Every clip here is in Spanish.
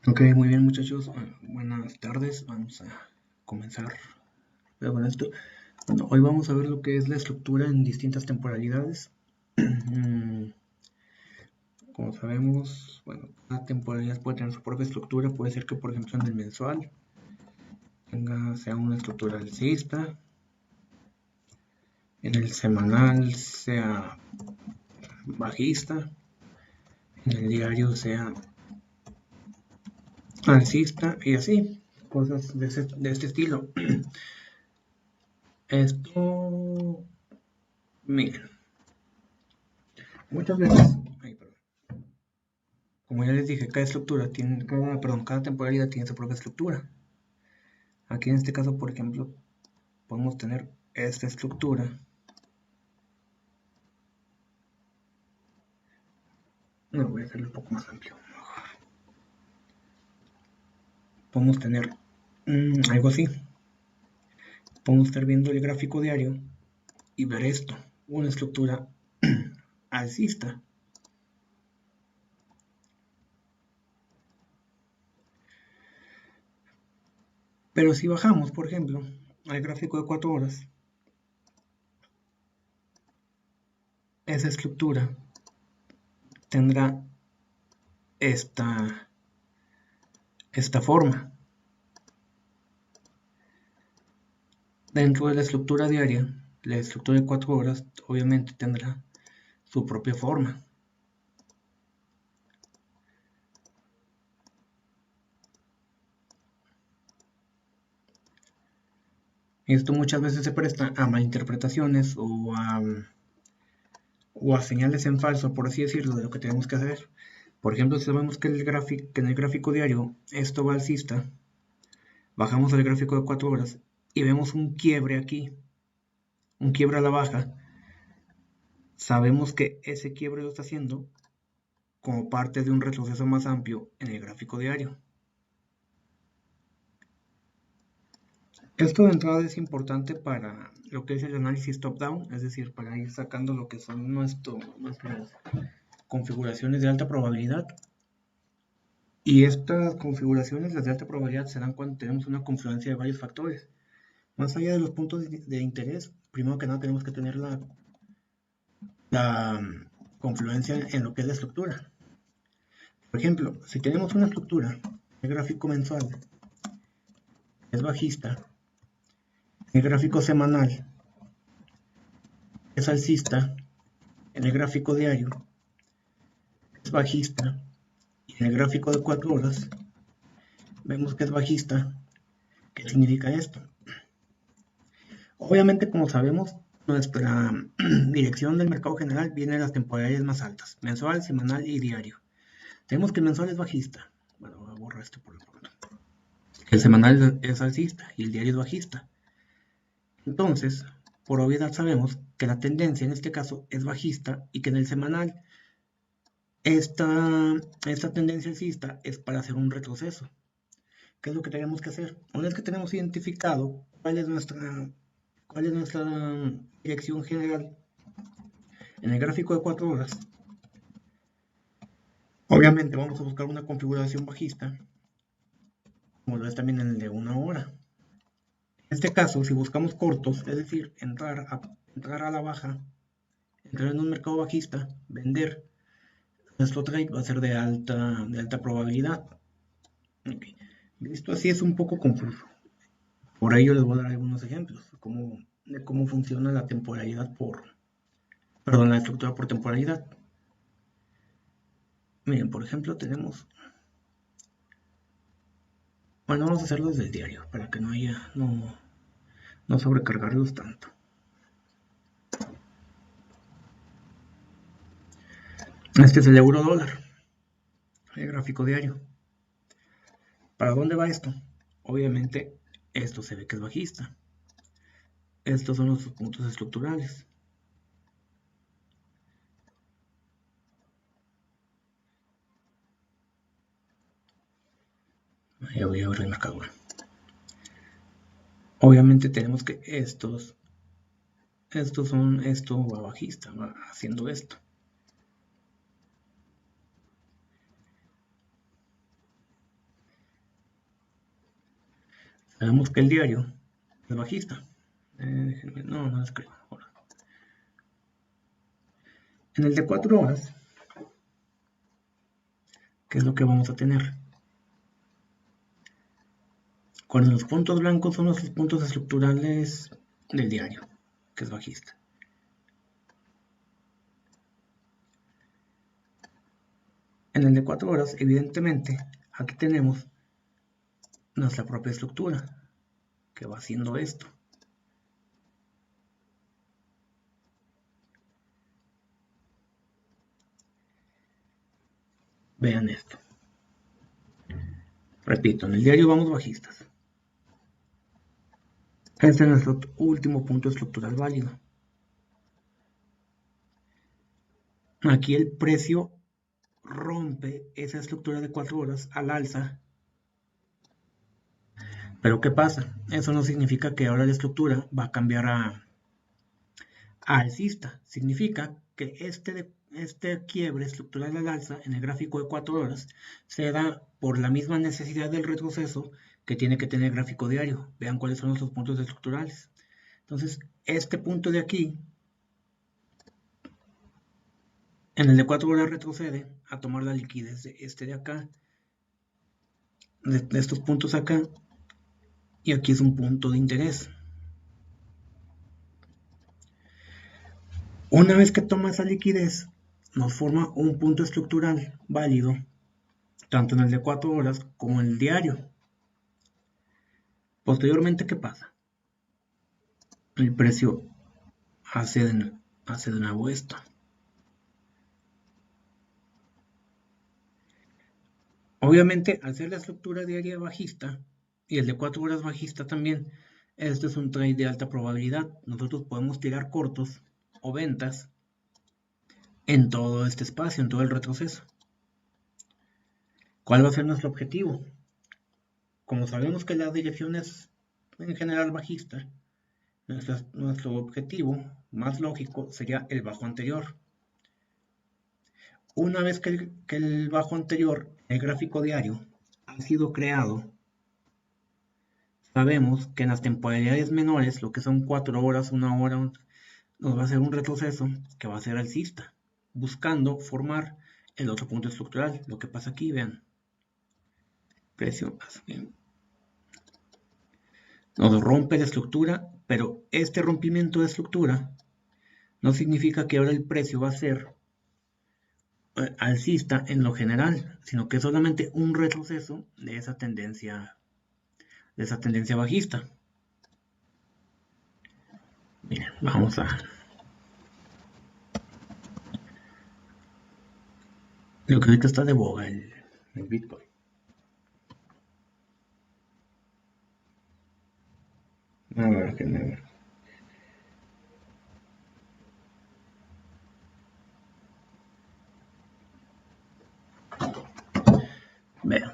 Ok, muy bien muchachos, buenas tardes, vamos a comenzar con esto. Bueno, hoy vamos a ver lo que es la estructura en distintas temporalidades. Como sabemos, bueno, cada temporalidad puede tener su propia estructura, puede ser que por ejemplo en el mensual sea una estructura alcista, en el semanal sea bajista, en el diario sea alcista y así, cosas de este estilo. Esto, miren, muchas veces, como ya les dije, cada temporalidad tiene su propia estructura. Aquí en este caso, por ejemplo, podemos tener esta estructura. No, voy a hacerlo un poco más amplio. Podemos tener algo así. Podemos estar viendo el gráfico diario y ver esto, una estructura alcista. Pero si bajamos, por ejemplo, al gráfico de 4 horas, esa estructura tendrá esta forma. Dentro de la estructura diaria, la estructura de 4 horas obviamente tendrá su propia forma. Esto muchas veces se presta a malinterpretaciones o a señales en falso, por así decirlo, de lo que tenemos que hacer. Por ejemplo, si sabemos que en el gráfico diario esto va alcista, bajamos al gráfico de 4 horas y vemos un quiebre aquí, un quiebre a la baja. Sabemos que ese quiebre lo está haciendo como parte de un retroceso más amplio en el gráfico diario. Esto de entrada es importante para lo que es el análisis top-down, es decir, para ir sacando lo que son nuestras configuraciones de alta probabilidad. Y estas configuraciones, las de alta probabilidad, se dan cuando tenemos una confluencia de varios factores. Más allá de los puntos de interés, primero que nada tenemos que tener la confluencia en lo que es la estructura. Por ejemplo, si tenemos una estructura, el gráfico mensual es bajista, el gráfico semanal es alcista, en el gráfico diario es bajista y en el gráfico de 4 horas vemos que es bajista. ¿Qué significa esto? Obviamente, como sabemos, nuestra dirección del mercado general viene de las temporalidades más altas, mensual, semanal y diario. Tenemos que el mensual es bajista. Bueno, voy a borrar esto por lo pronto. El semanal es alcista y el diario es bajista. Entonces, por obviedad sabemos que la tendencia en este caso es bajista y que en el semanal esta tendencia alcista es para hacer un retroceso. ¿Qué es lo que tenemos que hacer? Una vez que tenemos identificado cuál es nuestra dirección general en el gráfico de 4 horas, obviamente vamos a buscar una configuración bajista, como lo es también en el de 1 hora. En este caso, si buscamos cortos, es decir, entrar a la baja, entrar en un mercado bajista, vender, nuestro trade va a ser de alta probabilidad. Okay. Esto así es un poco confuso. Por ello les voy a dar algunos ejemplos de cómo funciona la temporalidad la estructura por temporalidad. Miren, por ejemplo, tenemos... Bueno, vamos a hacerlos del diario para que no sobrecargarlos tanto. Este es el euro dólar, el gráfico diario. ¿Para dónde va esto? Obviamente, esto se ve que es bajista. Estos son los puntos estructurales. Ya voy a abrir el marcador. Obviamente tenemos que esto va bajista, va haciendo esto. Sabemos que el diario es bajista. Déjenme, no lo escribo ahora. En el de 4 horas, ¿qué es lo que vamos a tener? Cuando los puntos blancos son los puntos estructurales del diario, que es bajista. En el de 4 horas, evidentemente, aquí tenemos nuestra propia estructura, que va haciendo esto. Vean esto. Repito, en el diario vamos bajistas. Este es nuestro último punto estructural válido. Aquí el precio rompe esa estructura de 4 horas al alza. Pero ¿qué pasa? Eso no significa que ahora la estructura va a cambiar a alcista. Significa que este quiebre estructural al alza en el gráfico de 4 horas se da por la misma necesidad del retroceso que tiene que tener el gráfico diario. Vean cuáles son nuestros puntos estructurales. Entonces, este punto de aquí, en el de 4 horas retrocede a tomar la liquidez de este de acá, de estos puntos acá, y aquí es un punto de interés. Una vez que toma esa liquidez, nos forma un punto estructural válido, tanto en el de 4 horas como en el diario. Posteriormente, ¿qué pasa? El precio hace de nuevo esto. Obviamente, al ser la estructura diaria bajista y el de 4 horas bajista también, este es un trade de alta probabilidad. Nosotros podemos tirar cortos o ventas en todo este espacio, en todo el retroceso. ¿Cuál va a ser nuestro objetivo? Como sabemos que la dirección es en general bajista, nuestro objetivo más lógico sería el bajo anterior. Una vez que el bajo anterior, el gráfico diario, ha sido creado, sabemos que en las temporalidades menores, lo que son 4 horas, 1 hora, nos va a hacer un retroceso que va a ser alcista, buscando formar el otro punto estructural. Lo que pasa aquí, vean, precio nos rompe la estructura, pero este rompimiento de estructura no significa que ahora el precio va a ser alcista en lo general, sino que es solamente un retroceso de esa tendencia bajista. Miren, vamos a lo que ahorita está de boga, el Bitcoin. A ver, que me ver. Vean.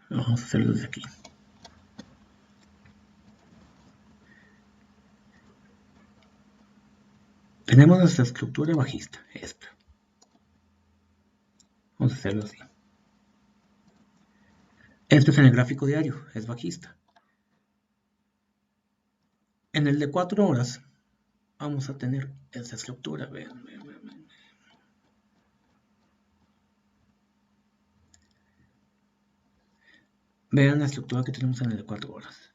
Vamos a hacerlo desde aquí. Tenemos nuestra estructura bajista, esta. Vamos a hacerlo así. Esto es en el gráfico diario, es bajista. En el de 4 horas vamos a tener esta estructura, vean. Vean la estructura que tenemos en el de 4 horas.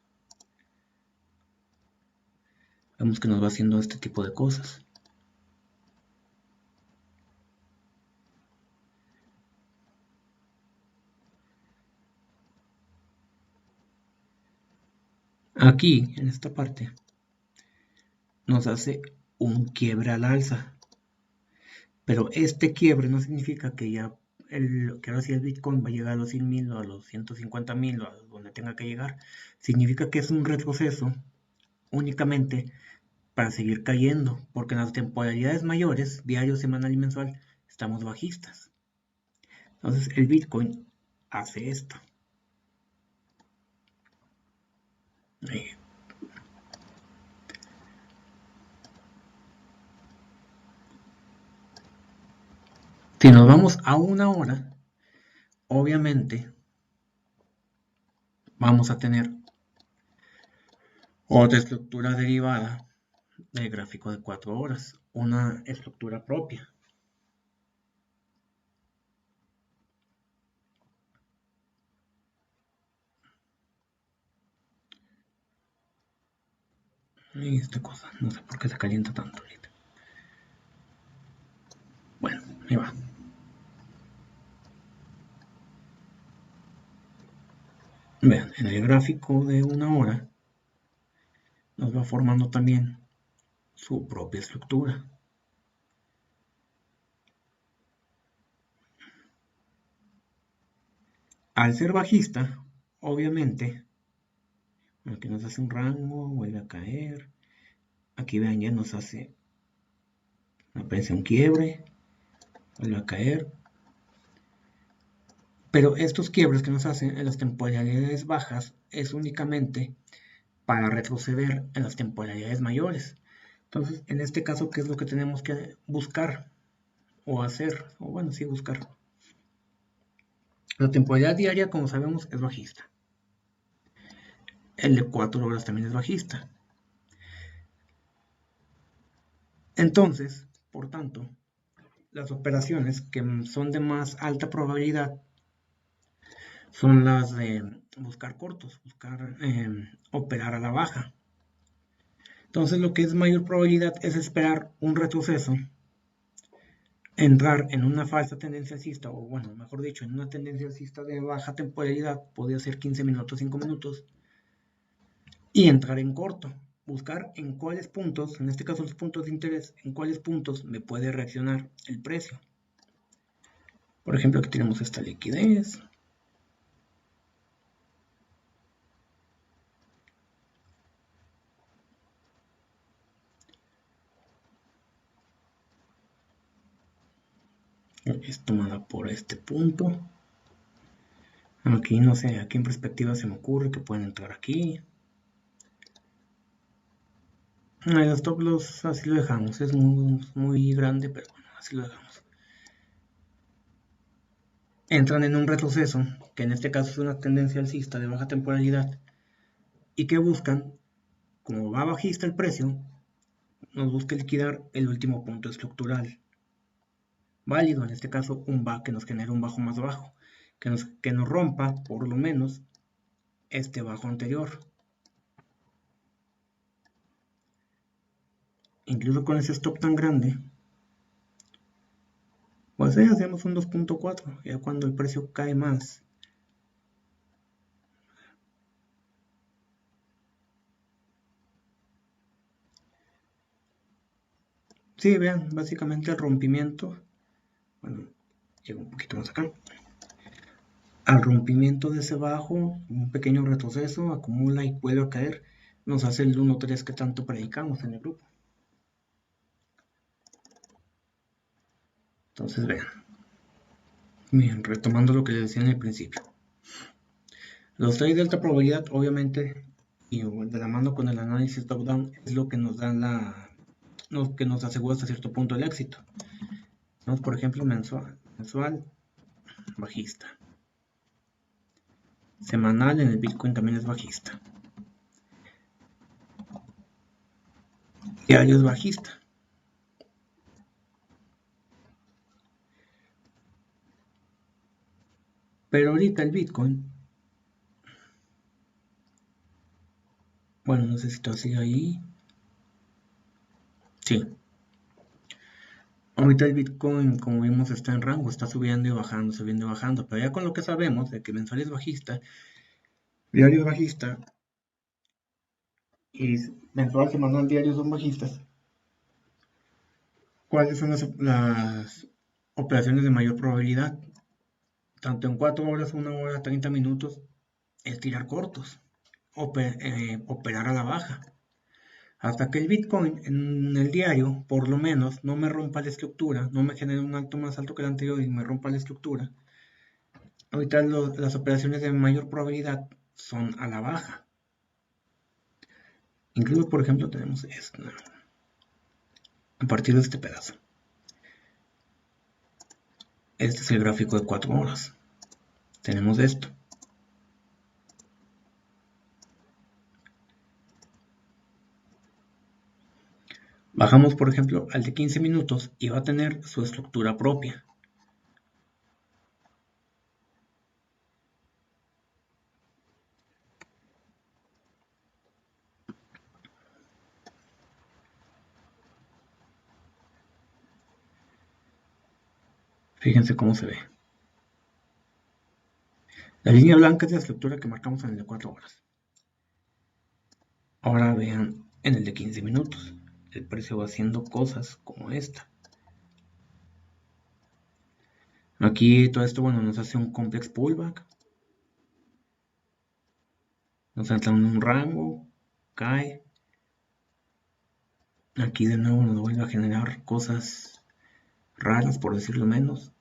Vemos que nos va haciendo este tipo de cosas. Aquí, en esta parte, nos hace un quiebre al alza. Pero este quiebre no significa que que ahora sí el Bitcoin va a llegar a los 100.000 o a los 150.000 o a donde tenga que llegar. Significa que es un retroceso únicamente para seguir cayendo, porque en las temporalidades mayores, diario, semanal y mensual, estamos bajistas. Entonces el Bitcoin hace esto. Si nos vamos a una hora, obviamente vamos a tener otra estructura derivada del gráfico de 4 horas, una estructura propia. Y esta cosa, no sé por qué se calienta tanto ahorita. Bueno, ahí va. Vean, en el gráfico de una hora nos va formando también su propia estructura. Al ser bajista, obviamente, aquí nos hace un rango, vuelve a caer. Aquí vean, ya nos hace, aparece un quiebre, vuelve a caer. Pero estos quiebres que nos hacen en las temporalidades bajas es únicamente para retroceder en las temporalidades mayores. Entonces, en este caso, ¿qué es lo que tenemos que buscar o hacer? O bueno, sí, buscar. La temporalidad diaria, como sabemos, es bajista. El de 4 horas también es bajista. Entonces, por tanto, las operaciones que son de más alta probabilidad son las de buscar cortos, buscar operar a la baja. Entonces, lo que es mayor probabilidad es esperar un retroceso, entrar en una falsa tendencia alcista, o bueno, mejor dicho, en una tendencia alcista de baja temporalidad, podría ser 15 minutos, 5 minutos, y entrar en corto. Buscar en cuáles puntos, en este caso los puntos de interés, en cuáles puntos me puede reaccionar el precio. Por ejemplo, aquí tenemos esta liquidez. Es tomada por este punto. Aquí no sé, aquí en perspectiva se me ocurre que pueden entrar aquí. El stop loss así lo dejamos, es muy grande, pero bueno, así lo dejamos. Entran en un retroceso, que en este caso es una tendencia alcista de baja temporalidad, y que buscan, como va bajista el precio, nos busca liquidar el último punto estructural válido, en este caso que nos genere un bajo más bajo, que nos rompa por lo menos este bajo anterior. Incluso con ese stop tan grande, pues ahí hacemos un 2.4, ya cuando el precio cae más. Sí, vean, básicamente el rompimiento, bueno, llego un poquito más acá. Al rompimiento de ese bajo, un pequeño retroceso, acumula y vuelve a caer, nos hace el 1.3 que tanto predicamos en el grupo. Entonces vean, bien, retomando lo que les decía en el principio. Los trades de alta probabilidad, obviamente, y de la mano con el análisis top-down, es lo que nos dan lo que nos asegura hasta cierto punto el éxito. Tenemos, por ejemplo, mensual, bajista. Semanal en el Bitcoin también es bajista. Diario es bajista. Pero ahorita el Bitcoin, bueno, no sé si todo sigue ahí. Sí. Ahorita el Bitcoin, como vimos, está en rango, está subiendo y bajando, pero ya con lo que sabemos de que mensual es bajista, diario es bajista y mensual, semanal, diario son bajistas, ¿cuáles son las operaciones de mayor probabilidad? Tanto en 4 horas, 1 hora, 30 minutos, es tirar cortos, operar a la baja. Hasta que el Bitcoin en el diario, por lo menos, no me rompa la estructura, no me genere un alto más alto que el anterior y me rompa la estructura. Ahorita las operaciones de mayor probabilidad son a la baja. Incluso, por ejemplo, tenemos esto, ¿no? A partir de este pedazo. Este es el gráfico de 4 horas. Tenemos esto. Bajamos, por ejemplo, al de 15 minutos y va a tener su estructura propia. Fíjense cómo se ve. La línea blanca es la estructura que marcamos en el de 4 horas. Ahora vean en el de 15 minutos. El precio va haciendo cosas como esta. Aquí todo esto, bueno, nos hace un complex pullback. Nos entra en un rango, cae. Aquí de nuevo nos vuelve a generar cosas raras, por decirlo menos.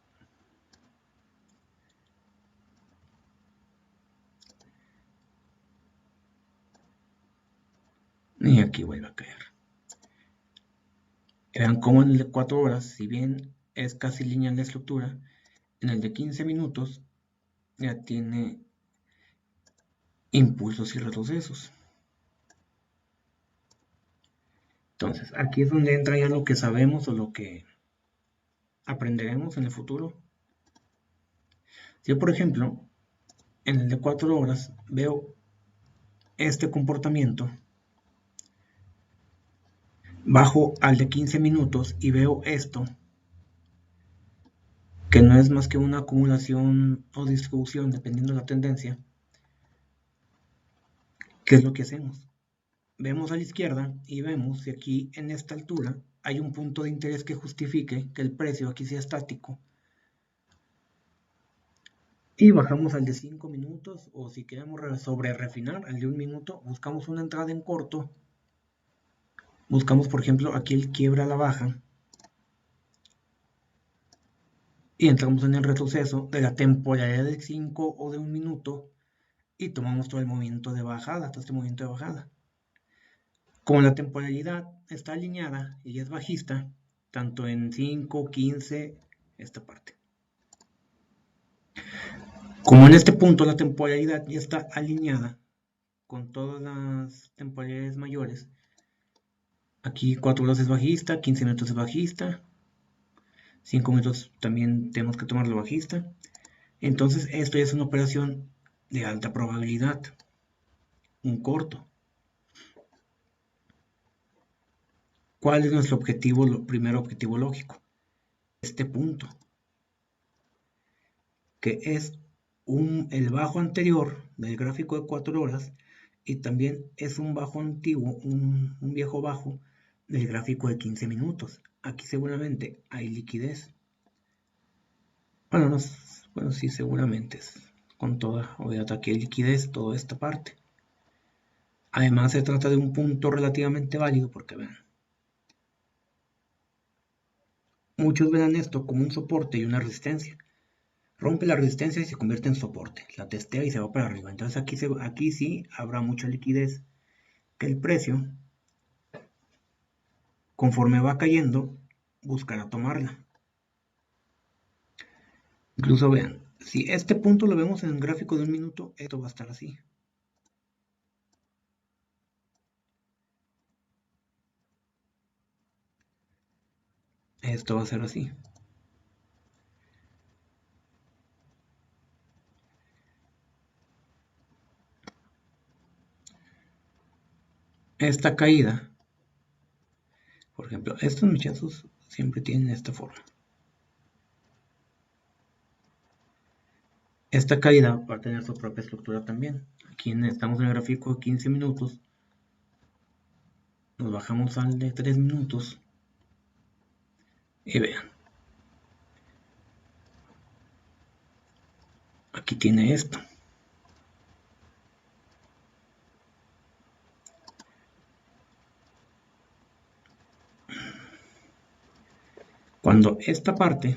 Y aquí vuelve a caer. Vean cómo en el de 4 horas, si bien es casi lineal la estructura, en el de 15 minutos ya tiene impulsos y retrocesos. Entonces, aquí es donde entra ya lo que sabemos o lo que aprenderemos en el futuro. Si yo, por ejemplo, en el de 4 horas veo este comportamiento, bajo al de 15 minutos y veo esto, que no es más que una acumulación o distribución dependiendo de la tendencia, ¿qué es lo que hacemos? Vemos a la izquierda y vemos si aquí en esta altura hay un punto de interés que justifique que el precio aquí sea estático. Y bajamos al de 5 minutos, o si queremos sobre refinar al de 1 minuto, buscamos una entrada en corto. Buscamos, por ejemplo, aquí el quiebre a la baja. Y entramos en el retroceso de la temporalidad de 5 o de 1 minuto. Y tomamos todo el movimiento de bajada, todo este movimiento de bajada. Como la temporalidad está alineada y es bajista, tanto en 5, 15, esta parte. Como en este punto la temporalidad ya está alineada con todas las temporalidades mayores, aquí 4 horas es bajista, 15 minutos es bajista, 5 minutos también tenemos que tomarlo bajista. Entonces esto ya es una operación de alta probabilidad, un corto. ¿Cuál es nuestro objetivo, primer objetivo lógico? Este punto, que es el bajo anterior del gráfico de 4 horas y también es un bajo antiguo, un viejo bajo del gráfico de 15 minutos. Aquí seguramente hay liquidez. Bueno, no, bueno, sí, seguramente es con toda obviedad aquí hay liquidez, toda esta parte. Además se trata de un punto relativamente válido porque vean, muchos verán esto como un soporte y una resistencia. Rompe la resistencia y se convierte en soporte, la testea y se va para arriba. Entonces aquí sí habrá mucha liquidez, que el precio, conforme va cayendo, buscará tomarla. Incluso vean, si este punto lo vemos en el gráfico de 1 minuto, esto va a estar así. Esto va a ser así. Esta caída, por ejemplo, estos muchachos siempre tienen esta forma. Esta caída va a tener su propia estructura también. Aquí estamos en el gráfico de 15 minutos. Nos bajamos al de 3 minutos. Y vean. Aquí tiene esto. Cuando esta parte,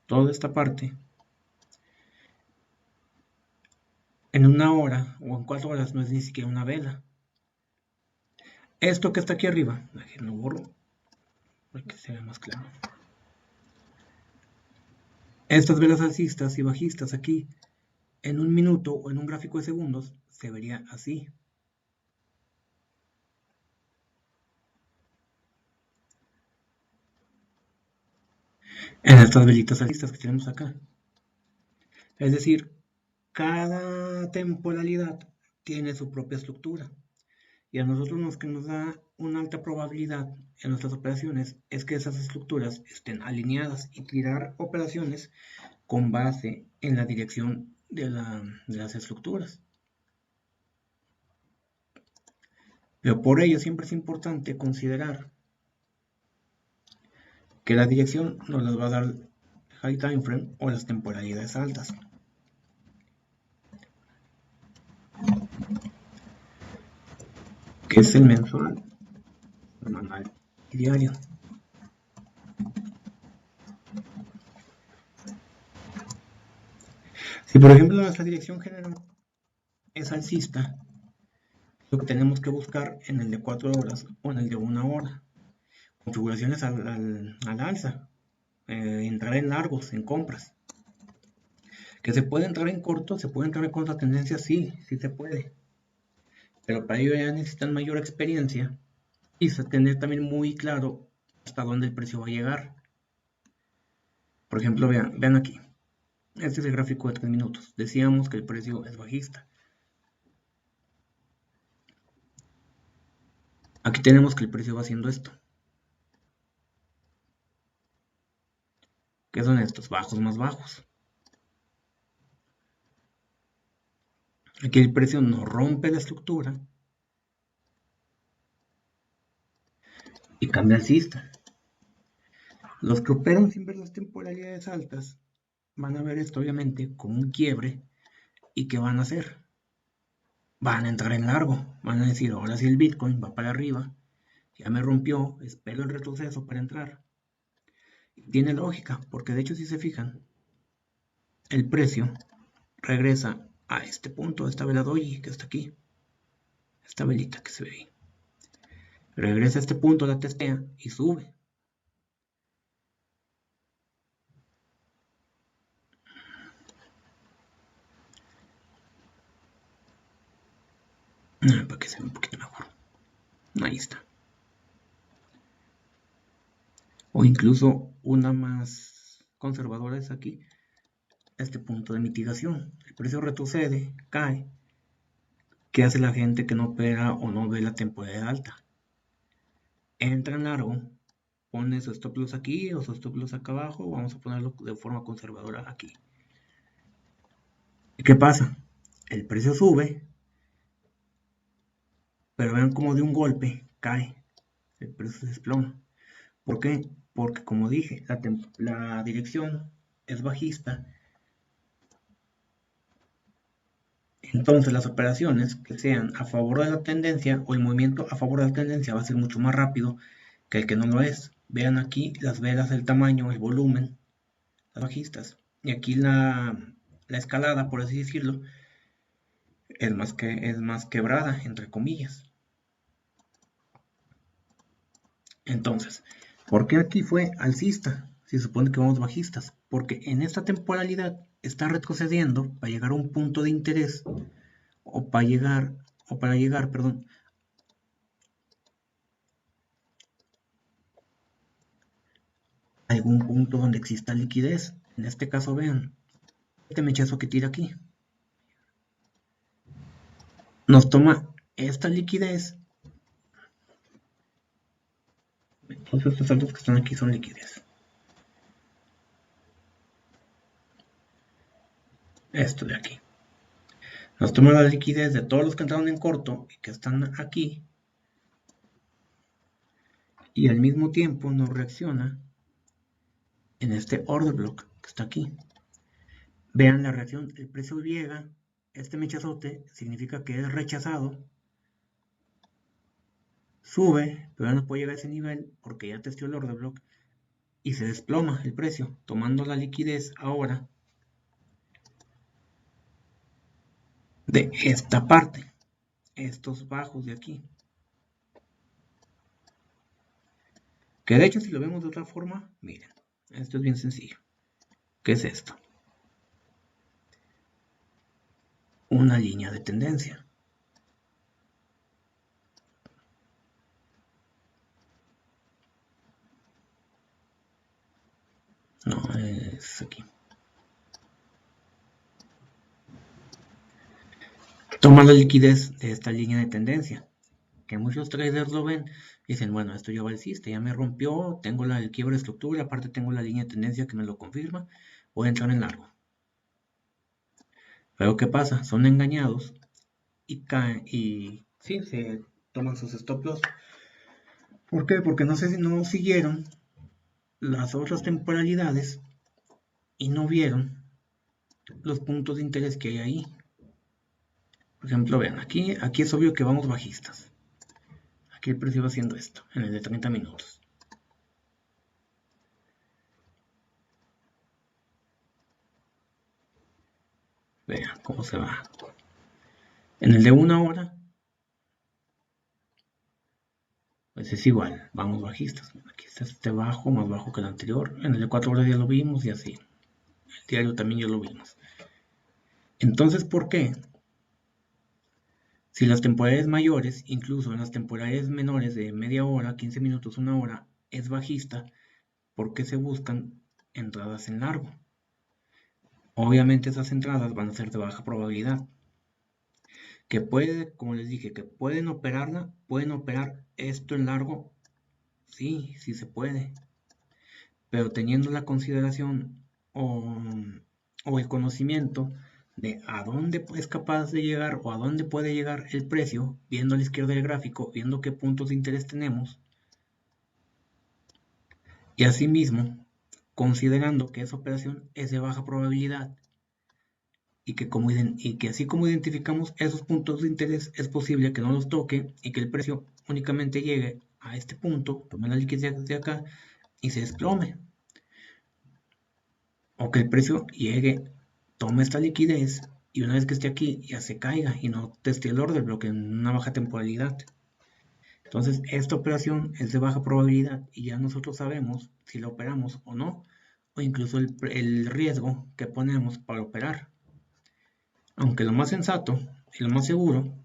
toda esta parte, en una hora o en 4 horas no es ni siquiera una vela. Esto que está aquí arriba, lo borro para que se vea más claro. Estas velas alcistas y bajistas aquí, en un minuto o en un gráfico de segundos, se vería así. En estas velitas alcistas que tenemos acá. Es decir, cada temporalidad tiene su propia estructura. Y a nosotros lo que nos da una alta probabilidad en nuestras operaciones es que esas estructuras estén alineadas y tirar operaciones con base en la dirección de las estructuras. Pero por ello siempre es importante considerar que la dirección nos las va a dar high time frame o las temporalidades altas. Que es el mensual, semanal y diario. Si por ejemplo nuestra dirección general es alcista, lo que tenemos que buscar en el de 4 horas o en el de 1 hora. Configuraciones al alza. Entrar en largos, en compras. Que se puede entrar en corto, se puede entrar en corta tendencia, sí se puede. Pero para ello ya necesitan mayor experiencia y tener también muy claro hasta dónde el precio va a llegar. Por ejemplo, vean aquí. Este es el gráfico de 3 minutos. Decíamos que el precio es bajista. Aquí tenemos que el precio va haciendo esto. ¿Qué son estos? Bajos más bajos. Aquí el precio no rompe la estructura y cambia alcista. Los que operan sin ver las temporalidades altas van a ver esto obviamente como un quiebre. ¿Y qué van a hacer? Van a entrar en largo. Van a decir, ahora sí el Bitcoin va para arriba. Ya me rompió, espero el retroceso para entrar. Y tiene lógica, porque de hecho si se fijan, el precio regresa a este punto, a esta vela doji que está aquí. Esta velita que se ve ahí. Regresa a este punto, la testea y sube. Para que se vea un poquito mejor. Ahí está. O incluso una más conservadora es aquí. Este punto de mitigación. El precio retrocede, cae. ¿Qué hace la gente que no opera o no ve la temporada alta? Entra en largo, pone su stop loss aquí o su stop loss acá abajo. Vamos a ponerlo de forma conservadora aquí. ¿Y qué pasa? El precio sube, pero vean como de un golpe cae. El precio se desploma. ¿Por qué? Porque como dije, la dirección es bajista. Entonces las operaciones que sean a favor de la tendencia o el movimiento a favor de la tendencia va a ser mucho más rápido que el que no lo es. Vean aquí las velas, el tamaño, el volumen, las bajistas. Y aquí la escalada, por así decirlo, es más quebrada, entre comillas. Entonces, ¿por qué aquí fue alcista? Si se supone que vamos bajistas. Porque en esta temporalidad está retrocediendo para llegar a un punto de interés o para llegar, perdón, a algún punto donde exista liquidez. En este caso, vean, este mechazo que tira aquí. Nos toma esta liquidez. Entonces estos saltos que están aquí son liquidez. Esto de aquí. Nos toma la liquidez de todos los que entraron en corto y que están aquí. Y al mismo tiempo nos reacciona en este order block que está aquí. Vean la reacción, el precio llega, este mechazote significa que es rechazado, sube, pero ya no puede llegar a ese nivel porque ya testeó el order block y se desploma el precio, tomando la liquidez ahora de esta parte, estos bajos de aquí. Que de hecho, si lo vemos de otra forma, miren, esto es bien sencillo. ¿Qué es esto? Una línea de tendencia. No, es aquí. Toma la liquidez de esta línea de tendencia. Que muchos traders lo ven y dicen, bueno, esto ya va alcista, ya me rompió, tengo el quiebre de estructura, aparte tengo la línea de tendencia que me lo confirma, voy a entrar en largo. Pero ¿qué pasa? Son engañados y caen y sí, se toman sus stop loss. ¿Por qué? Porque no siguieron las otras temporalidades y no vieron los puntos de interés que hay ahí. Por ejemplo, vean, aquí es obvio que vamos bajistas. Aquí el precio va haciendo esto, en el de 30 minutos. Vean cómo se va. En el de 1 hora, pues es igual, vamos bajistas. Aquí está este bajo, más bajo que el anterior. En el de 4 horas ya lo vimos y así. El diario también ya lo vimos. Entonces, ¿por qué? Si las temporalidades mayores, incluso en las temporalidades menores de media hora, 15 minutos, 1 hora, es bajista, ¿por qué se buscan entradas en largo? Obviamente esas entradas van a ser de baja probabilidad. Que puede, como les dije, que pueden operarla, pueden operar esto en largo, sí, sí se puede. Pero teniendo la consideración o el conocimiento de a dónde es capaz de llegar o a dónde puede llegar el precio, viendo a la izquierda del gráfico, viendo qué puntos de interés tenemos, y asimismo considerando que esa operación es de baja probabilidad y que así como identificamos esos puntos de interés, es posible que no los toque y que el precio únicamente llegue a este punto, tome la liquidez de acá y se desplome. O que el precio llegue, tome esta liquidez y una vez que esté aquí ya se caiga y no teste el order block en una baja temporalidad. Entonces esta operación es de baja probabilidad y ya nosotros sabemos si la operamos o no, o incluso el riesgo que ponemos para operar. Aunque lo más sensato y lo más seguro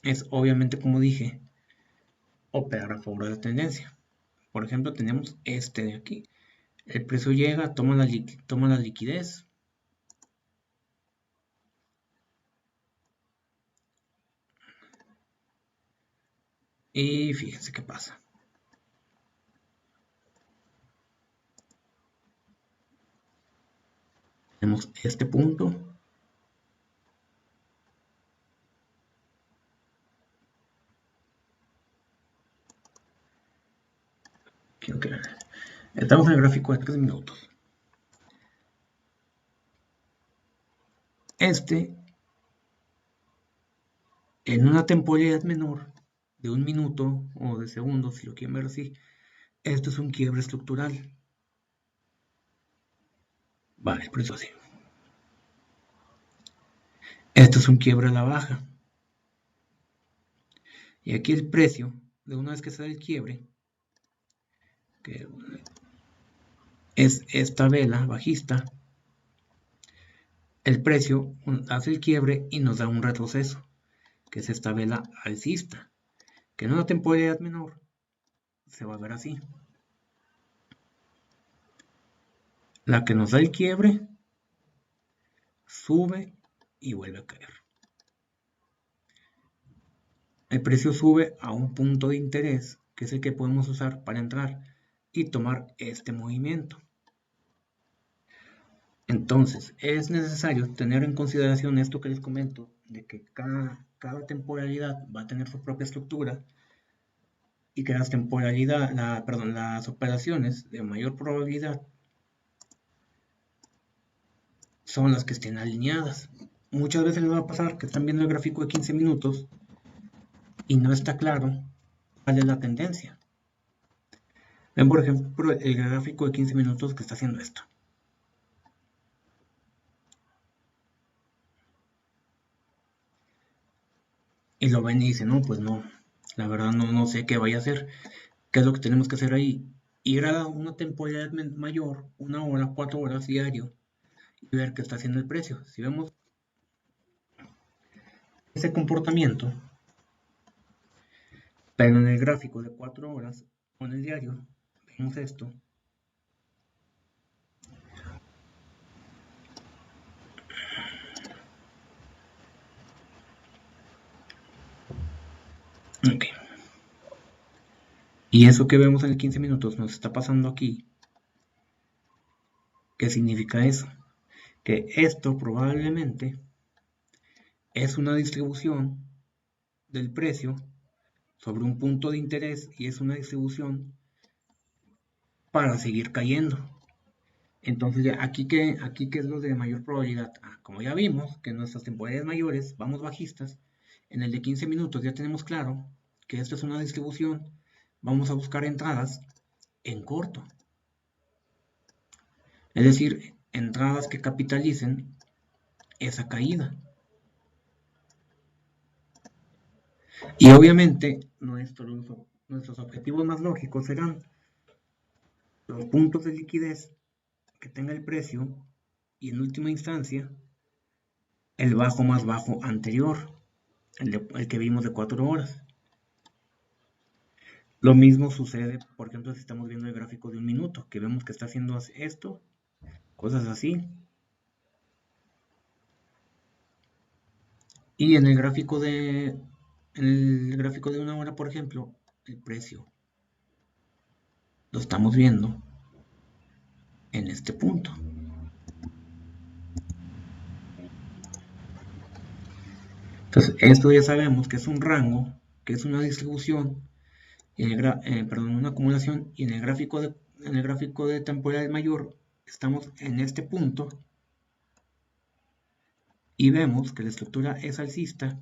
es, obviamente, como dije, operar a favor de la tendencia. Por ejemplo, tenemos este de aquí. El precio llega, toma la liquidez. Y fíjense qué pasa. Tenemos este punto. Quiero que estamos en el gráfico de 3 minutos. En una temporalidad menor de 1 minuto o de segundos, si lo quieren ver así, esto es un quiebre estructural. Vale, por eso así. Esto es un quiebre a la baja. Y aquí el precio, de una vez que se da el quiebre, que es esta vela bajista, el precio hace el quiebre y nos da un retroceso, que es esta vela alcista, que en una temporalidad menor se va a ver así. La que nos da el quiebre sube y vuelve a caer. El precio sube a un punto de interés, que es el que podemos usar para entrar y tomar este movimiento. Entonces, es necesario tener en consideración esto que les comento, de que cada temporalidad va a tener su propia estructura y que las operaciones de mayor probabilidad son las que estén alineadas. Muchas veces les va a pasar que están viendo el gráfico de 15 minutos y no está claro cuál es la tendencia. Ven, por ejemplo, el gráfico de 15 minutos que está haciendo esto. y lo ven y dicen, no, pues no, la verdad no sé qué vaya a hacer. ¿Qué es lo que tenemos que hacer ahí? Ir a una temporalidad mayor, 1 hora, 4 horas diario, y ver qué está haciendo el precio. Si vemos ese comportamiento, pero en el gráfico de 4 horas o en el diario, vemos esto. Ok. Y eso que vemos en el 15 minutos nos está pasando aquí. ¿Qué significa eso? Que esto probablemente es una distribución del precio sobre un punto de interés y es una distribución para seguir cayendo. Entonces, ya aquí que es lo de mayor probabilidad. Como ya vimos que en nuestras temporalidades mayores vamos bajistas, en el de 15 minutos ya tenemos claro que esto es una distribución. Vamos a buscar entradas en corto. Es decir, entradas que capitalicen esa caída. Y obviamente nuestros objetivos más lógicos serán los puntos de liquidez que tenga el precio y en última instancia el bajo más bajo anterior, el que vimos de 4 horas. Lo mismo sucede, por ejemplo, si estamos viendo el gráfico de 1 minuto, que vemos que está haciendo esto, cosas así. Y en el gráfico de 1 hora, por ejemplo, el precio lo estamos viendo en este punto. Entonces, esto ya sabemos que es un rango, que es una distribución, una acumulación, y en el gráfico de temporalidad mayor estamos en este punto y vemos que la estructura es alcista.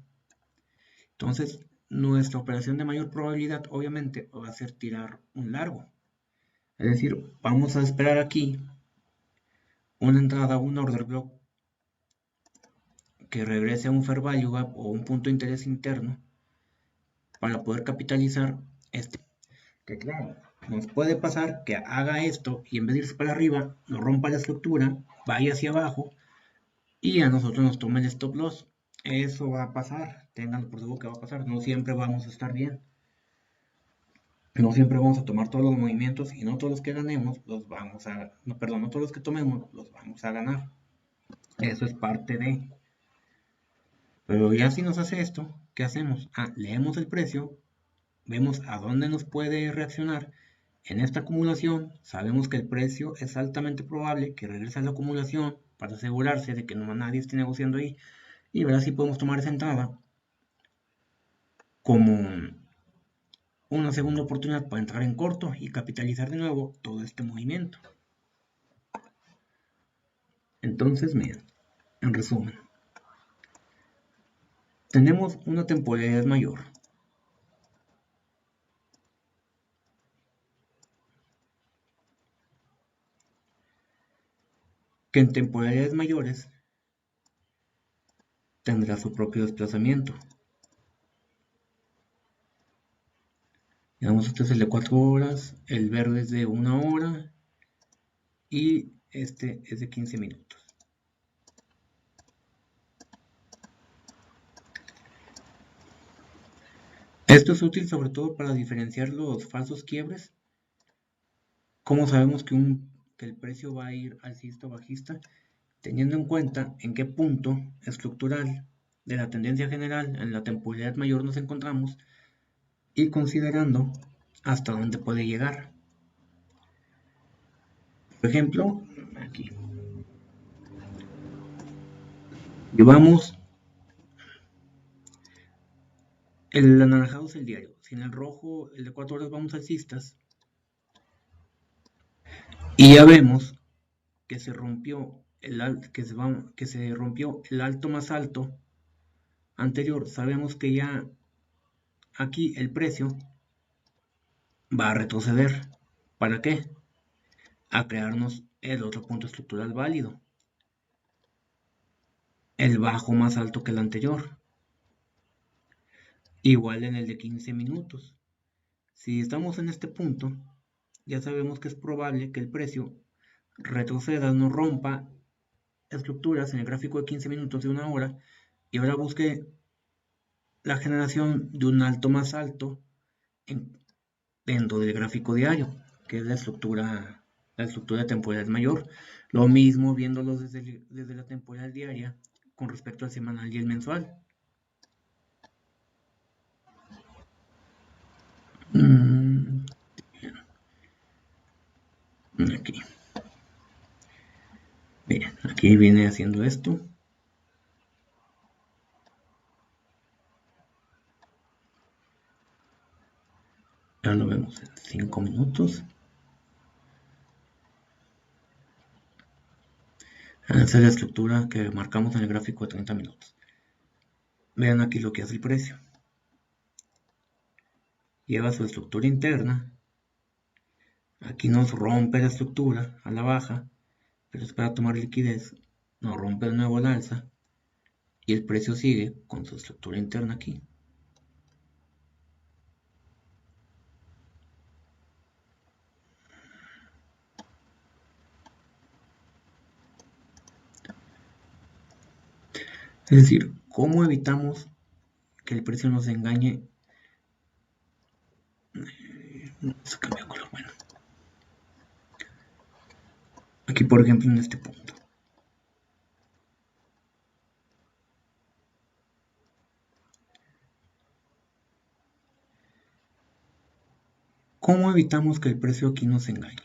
Entonces, nuestra operación de mayor probabilidad obviamente va a ser tirar un largo. Es decir, vamos a esperar aquí una entrada, un order block que regrese a un fair value gap o un punto de interés interno para poder capitalizar este. Que claro, nos puede pasar que haga esto y en vez de irse para arriba, nos rompa la estructura, vaya hacia abajo y a nosotros nos tome el stop loss. Eso va a pasar, tengan por seguro que va a pasar, no siempre vamos a estar bien. No siempre vamos a tomar todos los movimientos y no todos los que ganemos los vamos a, no, perdón, no todos los que tomemos los vamos a ganar. Eso es parte de. Pero ya si nos hace esto, ¿qué hacemos? Leemos el precio, vemos a dónde nos puede reaccionar. En esta acumulación sabemos que el precio es altamente probable que regrese a la acumulación para asegurarse de que no nadie esté negociando ahí y ver si podemos tomar esa entrada como una segunda oportunidad para entrar en corto y capitalizar de nuevo todo este movimiento. Entonces, miren, en resumen, tenemos una temporalidad mayor. Que en temporalidades mayores tendrá su propio desplazamiento. Digamos, este es el de 4 horas, el verde es de 1 hora y este es de 15 minutos. Esto es útil sobre todo para diferenciar los falsos quiebres. ¿Cómo sabemos que el precio va a ir alcista o bajista? Teniendo en cuenta en qué punto estructural de la tendencia general en la temporalidad mayor nos encontramos y considerando hasta dónde puede llegar. Por ejemplo, aquí. Llevamos el anaranjado es el diario. Si en el rojo, el de 4 horas, vamos alcistas. Y ya vemos que se rompió que se rompió el alto más alto anterior. Sabemos que ya aquí el precio va a retroceder. ¿Para qué? A crearnos el otro punto estructural válido. El bajo más alto que el anterior. igual en el de 15 minutos. Si estamos en este punto, ya sabemos que es probable que el precio retroceda, no rompa estructuras en el gráfico de 15 minutos de una hora y ahora busque la generación de un alto más alto dentro del gráfico diario, que es la estructura temporal mayor. Lo mismo viéndolo desde la temporal diaria con respecto al semanal y el mensual. Aquí. Miren, aquí viene haciendo esto. Ya lo vemos en 5 minutos. Esa es la estructura que marcamos en el gráfico de 30 minutos. Vean aquí lo que hace el precio. Lleva su estructura interna. Aquí nos rompe la estructura a la baja, pero es para tomar liquidez. Nos rompe de nuevo al alza. Y el precio sigue con su estructura interna aquí. Es decir, ¿cómo evitamos que el precio nos engañe? Se cambió color, bueno. Aquí, por ejemplo, en este punto. ¿Cómo evitamos que el precio aquí nos engañe?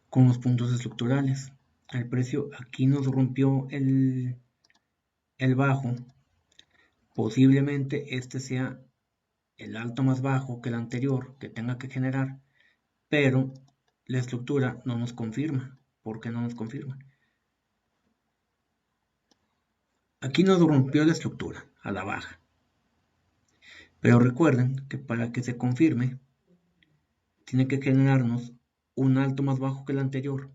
Con los puntos estructurales. El precio aquí nos rompió el bajo. Posiblemente este sea el alto más bajo que el anterior que tenga que generar, pero la estructura no nos confirma. ¿Por qué no nos confirma? Aquí nos rompió la estructura a la baja. Pero recuerden que para que se confirme, tiene que generarnos un alto más bajo que el anterior.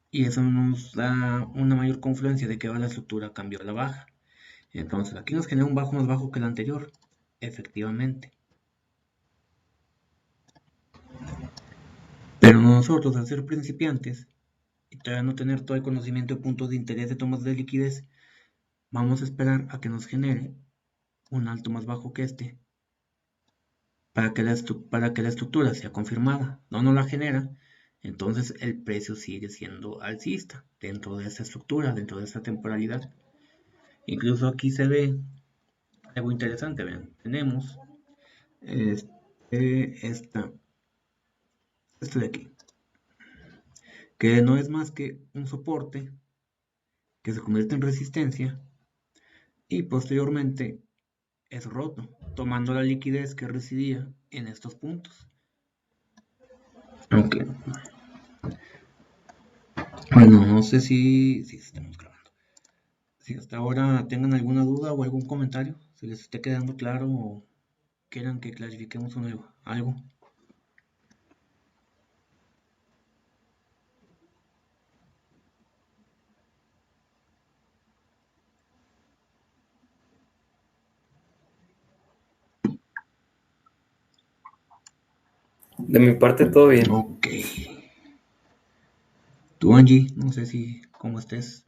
Y eso nos da una mayor confluencia de que la estructura cambió a la baja. Entonces aquí nos genera un bajo más bajo que el anterior, efectivamente. Pero nosotros, al ser principiantes y todavía no tener todo el conocimiento de puntos de interés de tomas de liquidez, vamos a esperar a que nos genere un alto más bajo que este para que la estructura sea confirmada. No nos la genera, entonces el precio sigue siendo alcista dentro de esta estructura, dentro de esta temporalidad. Incluso aquí se ve algo interesante, vean, tenemos esto de aquí, que no es más que un soporte que se convierte en resistencia y posteriormente es roto, tomando la liquidez que residía en estos puntos. Aunque, bueno, no sé si estamos grabando. Si hasta ahora tengan alguna duda o algún comentario, si les esté quedando claro o quieran que clarifiquemos algo. De mi parte, todo bien. Ok. Tú, Angie, no sé si cómo estés.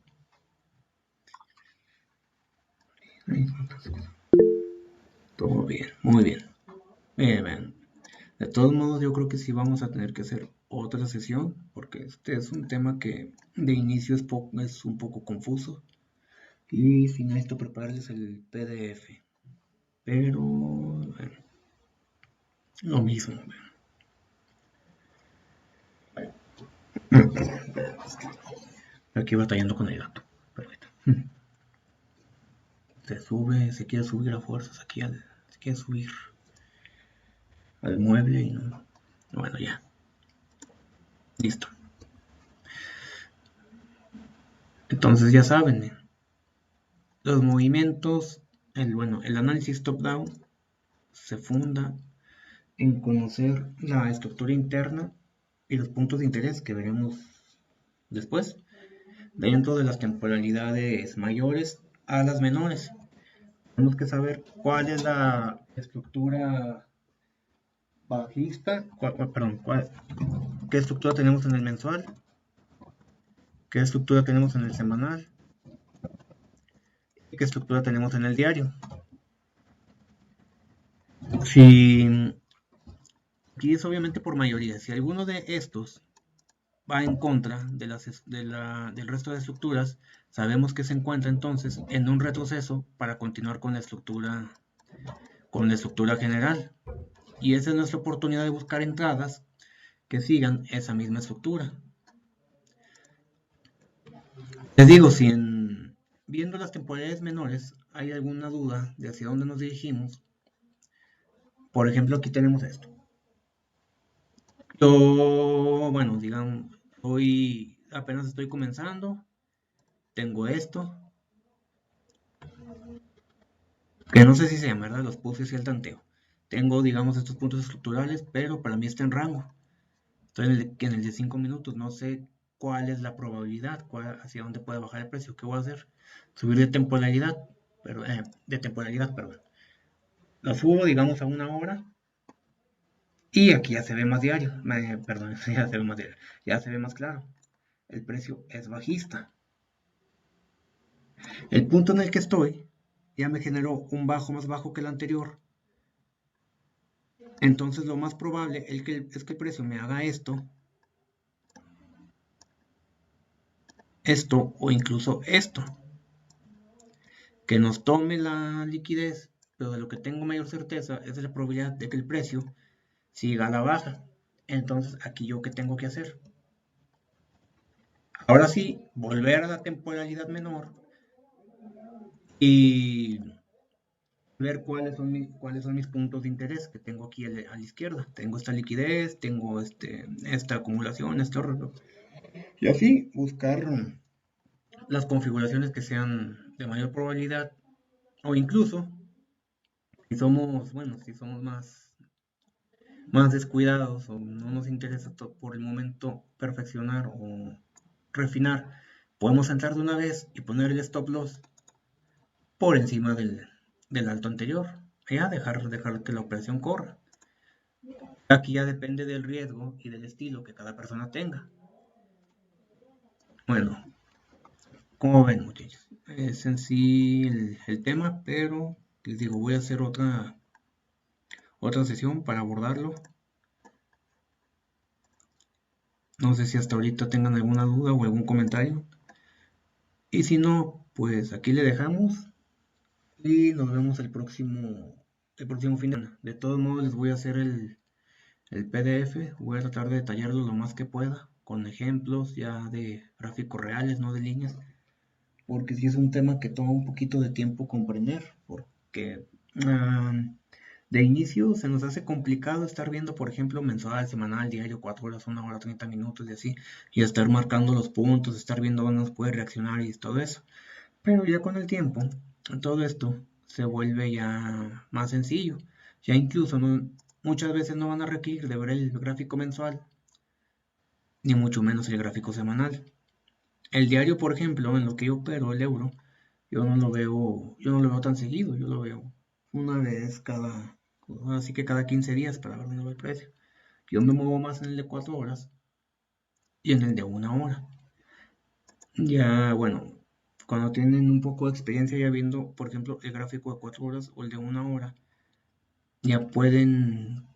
Todo bien, muy bien. Bien. De todos modos, yo creo que sí vamos a tener que hacer otra sesión, porque este es un tema que de inicio es un poco confuso. Y si necesito prepararles el PDF. Pero, bueno, lo mismo. Aquí batallando con el gato. Perfecto. Se quiere subir a fuerzas aquí se quiere subir al mueble y no. Bueno, ya. Listo. Entonces ya saben, los movimientos, el análisis top-down se funda en conocer la estructura interna y los puntos de interés que veremos después, dentro de las temporalidades mayores a las menores. tenemos que saber cuál es la estructura bajista, qué estructura tenemos en el mensual, qué estructura tenemos en el semanal y qué estructura tenemos en el diario. Si aquí es obviamente por mayoría, si alguno de estos va en contra del resto de estructuras, sabemos que se encuentra entonces en un retroceso para continuar con la estructura general. Y esa es nuestra oportunidad de buscar entradas que sigan esa misma estructura. Les digo, si viendo las temporalidades menores hay alguna duda de hacia dónde nos dirigimos, por ejemplo, aquí tenemos esto. Yo, bueno, digamos, hoy apenas estoy comenzando, tengo esto, que no sé si se llama, ¿verdad? Los pulses y el tanteo. Tengo, digamos, estos puntos estructurales, pero para mí está en rango. Estoy en el de 5 minutos, no sé cuál es la probabilidad, hacia dónde puede bajar el precio. ¿Qué voy a hacer? Subir de temporalidad, perdón. Lo subo, digamos, a 1 hora. Y aquí ya se ve más diario. Perdón, ya se ve más diario. Ya se ve más claro. El precio es bajista. El punto en el que estoy ya me generó un bajo más bajo que el anterior. Entonces lo más probable es que el precio me haga esto o incluso esto. Que nos tome la liquidez, pero de lo que tengo mayor certeza es de la probabilidad de que el precio siga a la baja. Entonces, aquí yo qué tengo que hacer. Ahora sí, volver a la temporalidad menor y ver cuáles son mis puntos de interés que tengo aquí a la izquierda. Tengo esta liquidez, tengo esta acumulación, este ahorro. Y así buscar las configuraciones que sean de mayor probabilidad o incluso si somos más descuidados o no nos interesa por el momento perfeccionar o refinar, podemos entrar de una vez y poner el stop loss por encima del alto anterior. Ya dejar que la operación corra. Aquí ya depende del riesgo y del estilo que cada persona tenga. Bueno, como ven, muchachos, es en sí el tema, pero les digo, voy a hacer otra sesión para abordarlo. No sé si hasta ahorita tengan alguna duda o algún comentario. Y si no, pues aquí le dejamos y nos vemos el próximo fin de semana. De todos modos, les voy a hacer el PDF. Voy a tratar de detallarlo lo más que pueda, con ejemplos ya de gráficos reales, no de líneas. Porque sí es un tema que toma un poquito de tiempo comprender. Porque de inicio se nos hace complicado estar viendo, por ejemplo, mensual, semanal, diario, 4 horas, 1 hora, 30 minutos y así. Y estar marcando los puntos, estar viendo dónde nos puede reaccionar y todo eso. Pero ya con el tiempo, todo esto se vuelve ya más sencillo. Ya incluso muchas veces no van a requerir de ver el gráfico mensual, ni mucho menos el gráfico semanal. El diario, por ejemplo, en lo que yo opero el euro, yo no lo veo tan seguido, yo lo veo una vez así que cada 15 días para ver dónde va el precio. Yo me muevo más en el de 4 horas y en el de 1 hora. Ya, bueno, cuando tienen un poco de experiencia ya viendo, por ejemplo, el gráfico de 4 horas o el de 1 hora, ya pueden,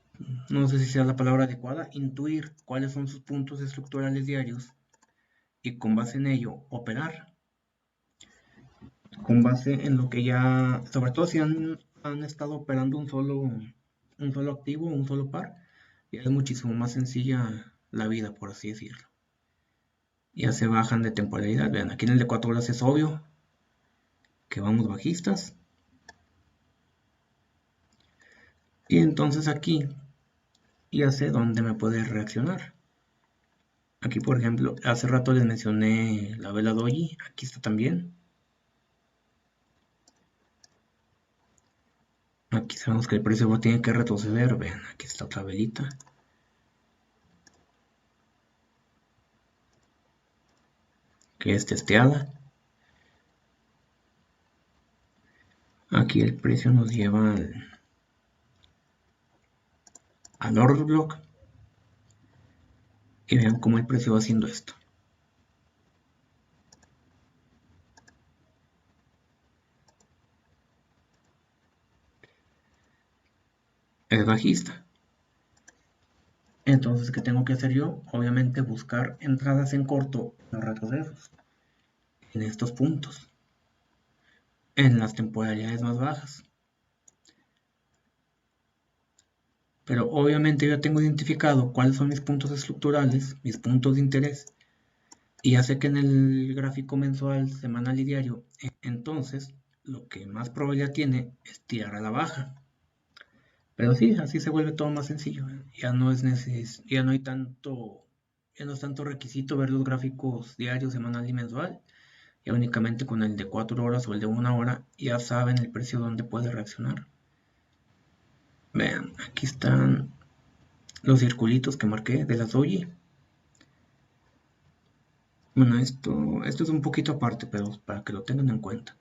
no sé si sea la palabra adecuada, intuir cuáles son sus puntos estructurales diarios y con base en ello operar. Con base en lo que ya, sobre todo si han estado operando un solo activo, un solo par, ya es muchísimo más sencilla la vida, por así decirlo. Ya se bajan de temporalidad. Vean, aquí en el de 4 horas es obvio que vamos bajistas. Y entonces aquí ya sé dónde me puede reaccionar. Aquí, por ejemplo, hace rato les mencioné la vela doji. Aquí está también. Aquí sabemos que el precio tiene que retroceder. Vean, aquí está otra velita. Que es testeada. Aquí el precio nos lleva al order block y vean cómo el precio va haciendo esto. Es bajista. Entonces, ¿qué tengo que hacer yo? Obviamente buscar entradas en corto en los retrocesos, en estos puntos, en las temporalidades más bajas. Pero obviamente yo tengo identificado cuáles son mis puntos estructurales, mis puntos de interés, y ya sé que en el gráfico mensual, semanal y diario, entonces lo que más probabilidad tiene es tirar a la baja. Pero sí, así se vuelve todo más sencillo. Ya no es ya no hay tanto, ya no es tanto requisito ver los gráficos diarios, semanal y mensual. Ya únicamente con el de 4 horas o el de 1 hora ya saben el precio donde puede reaccionar. Vean, aquí están los circulitos que marqué de las doji. Bueno, esto es un poquito aparte, pero para que lo tengan en cuenta.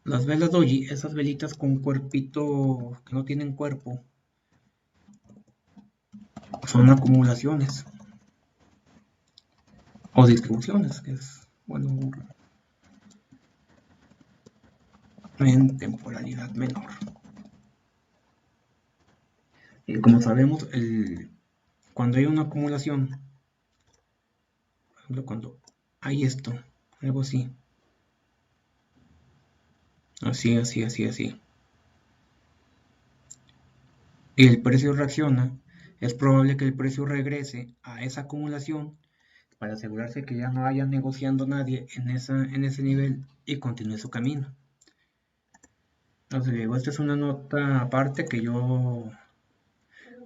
Las velas doji, esas velitas con cuerpito que no tienen cuerpo, son acumulaciones o distribuciones, que es, bueno, en temporalidad menor. Y como sabemos, cuando hay una acumulación, por ejemplo, cuando hay esto, algo así, así, y el precio reacciona, es probable que el precio regrese a esa acumulación para asegurarse que ya no haya negociando nadie en ese nivel y continúe su camino. Entonces digo, esta es una nota aparte que yo,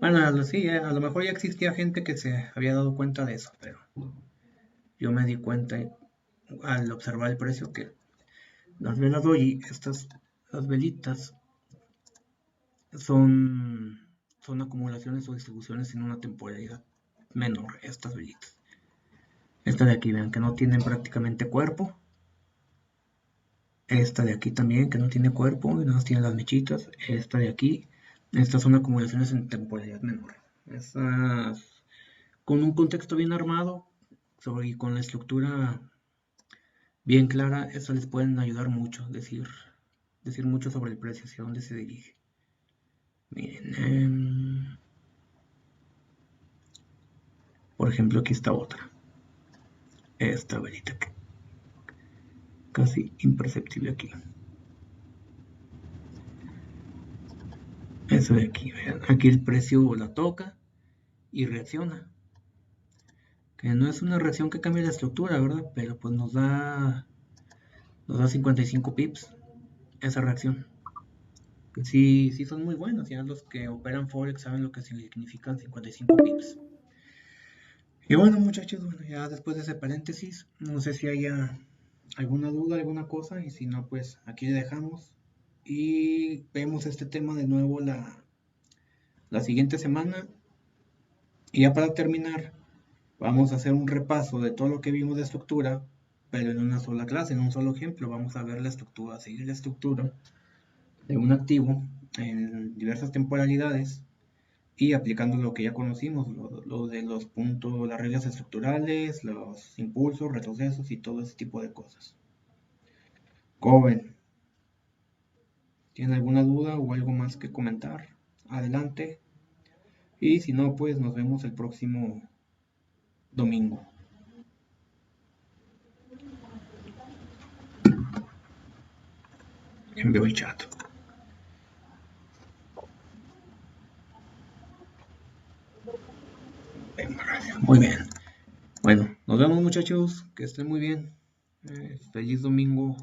bueno, sí, a lo mejor ya existía gente que se había dado cuenta de eso, pero yo me di cuenta al observar el precio que las velas doji, las velitas, son acumulaciones o distribuciones en una temporalidad menor, estas velitas. Esta de aquí, vean que no tienen prácticamente cuerpo. Esta de aquí también, que no tiene cuerpo y nada más tiene las mechitas. Esta de aquí, estas son acumulaciones en temporalidad menor. Estas, con un contexto bien armado y con la estructura bien clara, eso les pueden ayudar mucho, decir mucho sobre el precio, hacia dónde se dirige. Miren, por ejemplo, aquí está otra. Esta velita que casi imperceptible aquí. Eso de aquí, vean, aquí el precio la toca y reacciona. Que no es una reacción que cambie la estructura, ¿verdad? Pero pues nos da 55 pips esa reacción. Que sí son muy buenos, ya los que operan Forex saben lo que significan 55 pips. Y bueno, muchachos, bueno, ya después de ese paréntesis, no sé si haya alguna duda, alguna cosa, y si no, pues aquí le dejamos. Y vemos este tema de nuevo la siguiente semana. Y ya para terminar, vamos a hacer un repaso de todo lo que vimos de estructura, pero en una sola clase, en un solo ejemplo. Vamos a ver la estructura, seguir la estructura de un activo en diversas temporalidades y aplicando lo que ya conocimos, lo de los puntos, las reglas estructurales, los impulsos, retrocesos y todo ese tipo de cosas. ¿Cómo ven? ¿Tienen alguna duda o algo más que comentar? Adelante. Y si no, pues nos vemos el próximo domingo. Envío el chat. Muy bien. Bueno, nos vemos muchachos. Que estén muy bien. Feliz domingo.